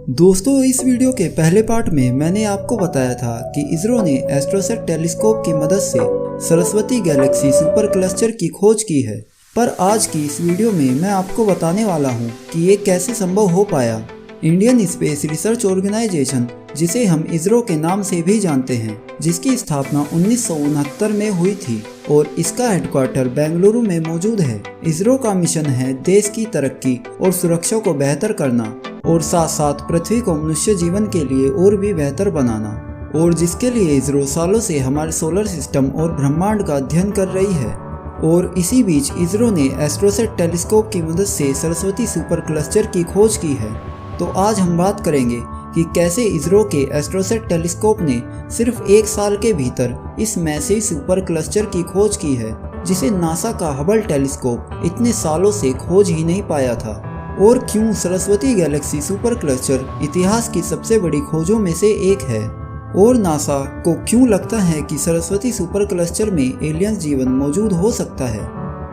दोस्तों, इस वीडियो के पहले पार्ट में मैंने आपको बताया था कि इसरो ने एस्ट्रोसैट टेलीस्कोप की मदद से सरस्वती गैलेक्सी सुपर क्लस्टर की खोज की है। पर आज की इस वीडियो में मैं आपको बताने वाला हूँ कि ये कैसे संभव हो पाया। इंडियन स्पेस रिसर्च ऑर्गेनाइजेशन, जिसे हम इसरो के नाम से भी जानते हैं, जिसकी स्थापना 1969 में हुई थी और इसका हेडक्वार्टर बेंगलुरु में मौजूद है। इसरो का मिशन है देश की तरक्की और सुरक्षा को बेहतर करना और साथ साथ पृथ्वी को मनुष्य जीवन के लिए और भी बेहतर बनाना, और जिसके लिए इसरो सालों से हमारे सोलर सिस्टम और ब्रह्मांड का अध्ययन कर रही है। और इसी बीच इसरो ने एस्ट्रोसैट टेलीस्कोप की मदद से सरस्वती सुपर क्लस्टर की खोज की है। तो आज हम बात करेंगे कि कैसे इसरो के एस्ट्रोसैट टेलीस्कोप ने सिर्फ एक साल के भीतर इस मैसिव सुपर क्लस्टर की खोज की है, जिसे नासा का हबल टेलीस्कोप इतने सालों से खोज ही नहीं पाया था। और क्यों सरस्वती गैलेक्सी सुपर क्लस्टर इतिहास की सबसे बड़ी खोजों में से एक है, और नासा को क्यों लगता है कि सरस्वती सुपर क्लस्टर में एलियन जीवन मौजूद हो सकता है।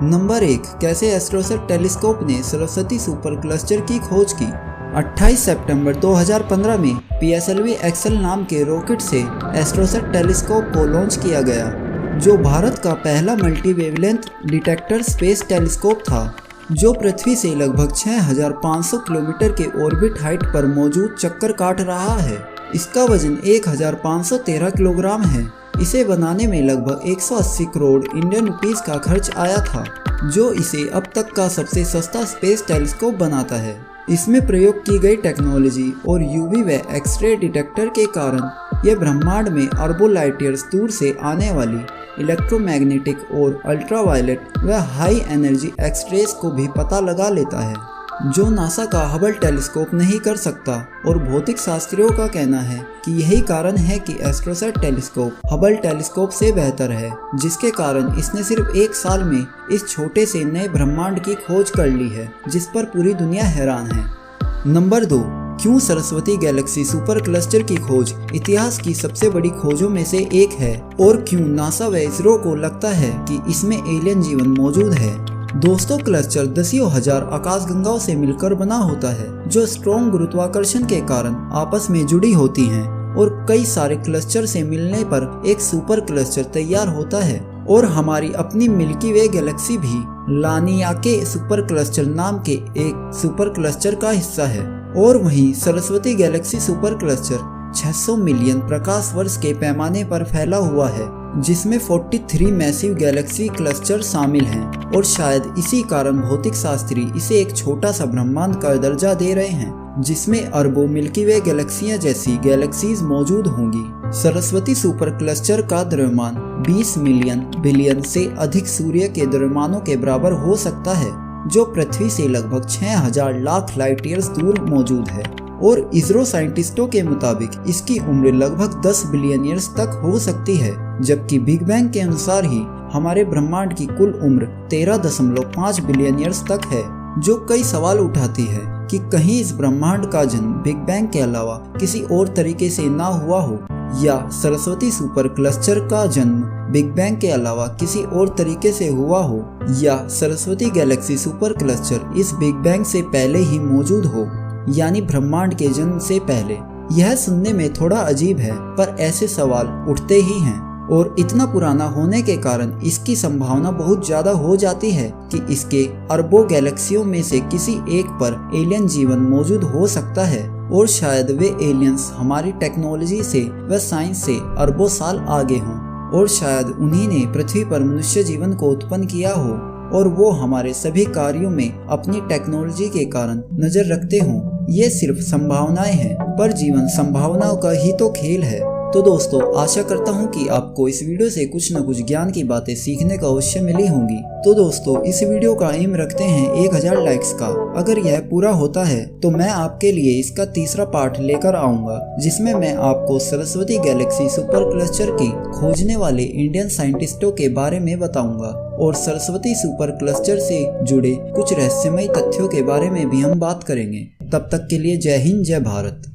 नंबर 1, कैसे एस्ट्रोसैट टेलीस्कोप ने सरस्वती सुपर क्लस्टर की खोज की। 28 सितंबर 2015 में PSLV XL नाम के रॉकेट से एस्ट्रोसैट टेलीस्कोप को लॉन्च किया गया, जो भारत का पहला multi wavelength detector space telescope था, जो पृथ्वी से लगभग 6500 किलोमीटर के ऑर्बिट हाइट पर मौजूद चक्कर काट रहा है। इसका वजन 1513 किलोग्राम है। इसे बनाने में लगभग 180 करोड़ इंडियन रुपीस का खर्च आया था, जो इसे अब तक का सबसे सस्ता स्पेस टेलीस्कोप बनाता है। इसमें प्रयोग की गई टेक्नोलॉजी और UV व एक्सरे डिटेक्टर के कारण यह ब्रह्मांड में अरबों लाइट ईयर्स दूर से आने वाली इलेक्ट्रोमैग्नेटिक और अल्ट्रावायलेट व हाई एनर्जी एक्सरेज को भी पता लगा लेता है, जो नासा का हबल टेलीस्कोप नहीं कर सकता। और भौतिक शास्त्रियों का कहना है कि यही कारण है कि एस्ट्रोसैट टेलीस्कोप हबल टेलीस्कोप से बेहतर है, जिसके कारण इसने सिर्फ एक साल में इस छोटे से नए ब्रह्मांड की खोज कर ली है, जिस पर पूरी दुनिया हैरान है। नंबर 2, क्यों सरस्वती गैलेक्सी सुपर क्लस्टर की खोज इतिहास की सबसे बड़ी खोजों में से एक है, और क्यों नासा व इसरो को लगता है कि इसमें एलियन जीवन मौजूद है। दोस्तों, क्लस्टर दसियों हजार आकाशगंगाओं से मिलकर बना होता है, जो स्ट्रॉन्ग गुरुत्वाकर्षण के कारण आपस में जुड़ी होती हैं, और कई सारे क्लस्टर से मिलने पर एक सुपर क्लस्टर तैयार होता है। और हमारी अपनी मिल्की वे गैलेक्सी भी लानियाके सुपर क्लस्टर नाम के एक सुपर क्लस्टर का हिस्सा है। और वहीं Saraswati galaxy super cluster 600 million प्रकाश वर्ष के पैमाने पर फैला हुआ है, जिसमें 43 मैसिव गैलेक्सी क्लस्टर शामिल हैं, और शायद इसी कारण भौतिक शास्त्री इसे एक छोटा सा ब्रह्मांड का दर्जा दे रहे हैं, जिसमें अरबों मिल्की वे गैलेक्सियां जैसी गैलेक्सीज मौजूद होंगी। सरस्वती सुपर क्लस्टर का द्रव्यमान 20 मिलियन बिलियन से अधिक सूर्य के द्रव्यमानों के बराबर हो सकता है, जो पृथ्वी से लगभग 6000 लाख लाइट ईयर्स दूर मौजूद है। और इसरो साइंटिस्टों के मुताबिक इसकी उम्र लगभग 10 बिलियन ईयर्स तक हो सकती है, जबकि बिग बैंग के अनुसार ही हमारे ब्रह्मांड की कुल उम्र 13.5 बिलियन ईयर्स तक है, जो कई सवाल उठाती है कि कहीं इस ब्रह्मांड का जन्म बिग बैंग के अलावा किसी और तरीके से ना हुआ हो, या सरस्वती सुपर क्लस्टर का जन्म बिग बैंग के अलावा किसी और तरीके से हुआ हो, या सरस्वती गैलेक्सी सुपर क्लस्टर इस बिग बैंग से पहले ही मौजूद हो, यानी ब्रह्मांड के जन्म से पहले। यह सुनने में थोड़ा अजीब है, पर ऐसे सवाल उठते ही हैं, और इतना पुराना होने के कारण इसकी संभावना बहुत ज्यादा हो जाती है कि इसके अरबों गैलेक्सियों में से किसी एक पर एलियन जीवन मौजूद हो सकता है, और शायद वे एलियंस हमारी टेक्नोलॉजी से व साइंस से अरबों साल आगे हों, और शायद उन्हीं ने पृथ्वी पर मनुष्य जीवन को उत्पन्न किया हो, और वो हमारे सभी कार्यों में अपनी टेक्नोलॉजी के कारण नजर रखते हों। ये सिर्फ संभावनाएं हैं, पर जीवन संभावनाओं का ही तो खेल है। तो दोस्तों, आशा करता हूँ कि आपको इस वीडियो से कुछ न कुछ ज्ञान की बातें सीखने को अवश्य मिली होंगी। तो दोस्तों, इस वीडियो का एम रखते हैं 1000 लाइक्स का। अगर यह पूरा होता है तो मैं आपके लिए इसका तीसरा पार्ट लेकर आऊंगा, जिसमें मैं आपको सरस्वती गैलेक्सी सुपर क्लस्टर की खोजने वाले इंडियन साइंटिस्टों के बारे में बताऊंगा, और सरस्वती सुपर क्लस्टर से जुड़े कुछ रहस्यमय तथ्यों के बारे में भी हम बात करेंगे। तब तक के लिए जय हिंद, जय भारत।